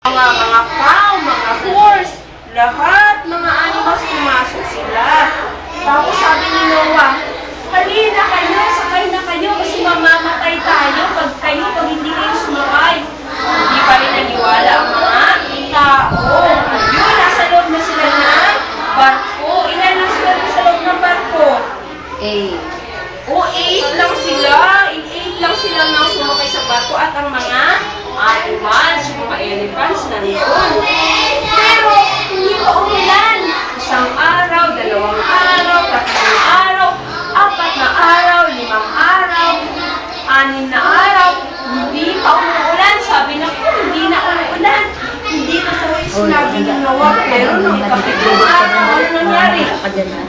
Mga cow, mga horse, lahat mga animals pumasok sila. Tapos sabi ni Noah, halina kayo, sakay na kayo kasi mamamatay tayo pag hindi kayo sumakay. Hindi pa rin naniwala ang mga tao. Yun, nasa loob na sila ng barko. Ilan lang sila sa loob ng barko? 8. O, 8 lang sila. 8 lang sila nang sumakay sa barko at ang mga animals, yung mga elephants nandun. Pero, hindi pa umulan. 1 araw, 2 araw, 3 araw, 4 na araw, 5 araw, 6 na araw, hindi pa umuulan. Sabi na ko, hindi na umuulan. Hindi na ito yung sinabi ng Noah. Pero nung ikapitong araw, ano nangyari?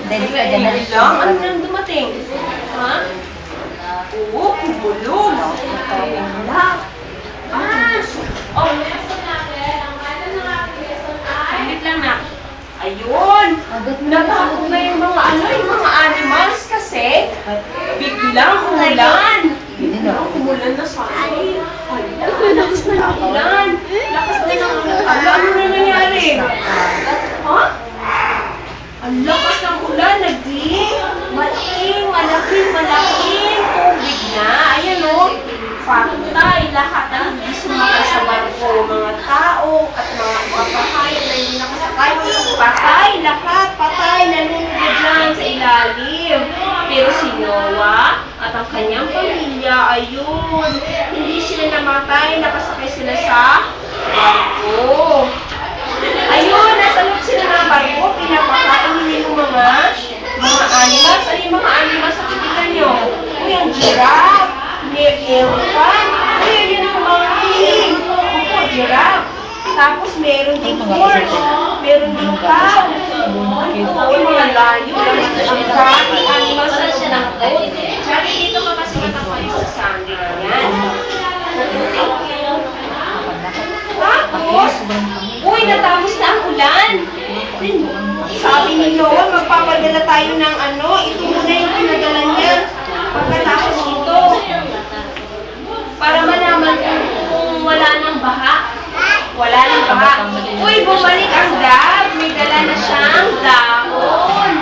Bigla lang, ano nang dumating? Ha? Oo, kumulong. Wala. Wait lang na. Ayun. Natakot na yung mga yung mga animals kasi biglang umulan. Biglang umulan na sabi. Lakas na ng ulan. Lakas na ng ulan. Ano na nangyari? Ha? Ang lakas ng ulan. Naging malaking tubig na. Ayan o. Patay lahat ang hindi sumakay sa barko, mga tao at mga kapahayan na hindi nakasakay. Patay, nalulubog lang sa ilalim. Pero si Noah at ang kanyang pamilya, ayun, hindi sila namatay, nakasakay sila sa barko. Ayun, nasa loob sila ng barko, pinapakain nila yung mga animals. Ano yung mga animals sa titignan nyo? O yung giraffe, elephant, yun ang mga king. Opo, giraffe. Tapos meron din horse, meron din cow. Yung mga layo, ang daming animals sa loob ng boat. Sabi dito ka kasi matapay sa sandal yan. Tapos, uy, natapos na ang ulan. Sabi ni Noah, magpapadala tayo ng ito muna yung pinadala niya. Pagkatapos ito, para malaman kung wala nang baha. Wala nang baha. Uy, bumalik ang dab. May dala na siyang dahon.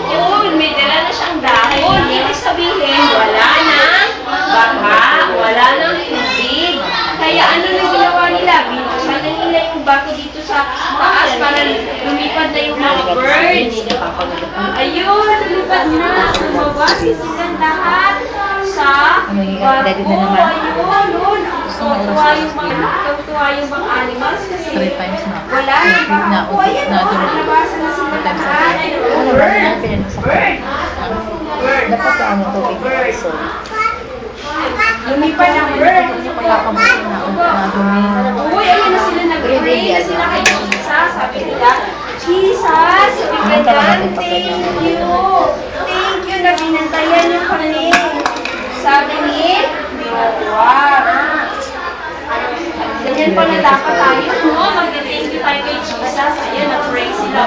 Uy, may dala na siyang dahon. Ibig sabihin, wala nang baha. Wala nang tubig. Kaya ano na ginawa nila? Binuksan na nila yung bato dito sa taas para lumipad na yung mga birds. Ayun, lumipad na. Lumabas silang lahat sa barko. Ayun. Tuwa yung mga animals kasi wala nang baha. Ayun, nalabasan na sila lahat. Bird. Dapat ano tubig Bird. so. Lumipad ang bird. Uy, ayun na sila nag-pray na sila kay Jesus. Sabi nila, Jesus, sabi ka dyan, thank you. Thank you na binantayan niyo kami. Sabi ni Noah. Ganyan pala dapat tayo, no? Mag-thank you tayo kay Jesus. Ayan, nag-pray sila.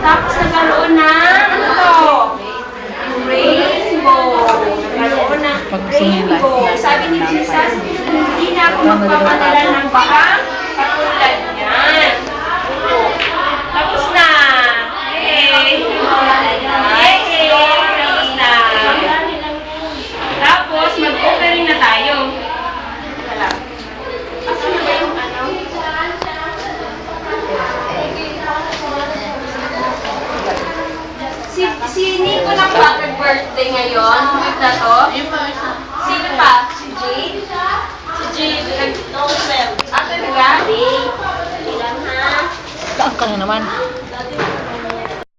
Tapos nagkaroon ng, rainbow. Nagkaroon ng rainbow. Sabi ni Jesus, hindi na ako magpapadala ng baha katulad niyan. Tapos na. Yay! Tapos na. Tapos, mag-offering na tayo. Wala. Asan na ba yung Si Nico na pa birthday ngayon. Week na to. Sino pa? Si Jade? Si Jade. Ate Gabi. Ilan ha? Saan ka na naman?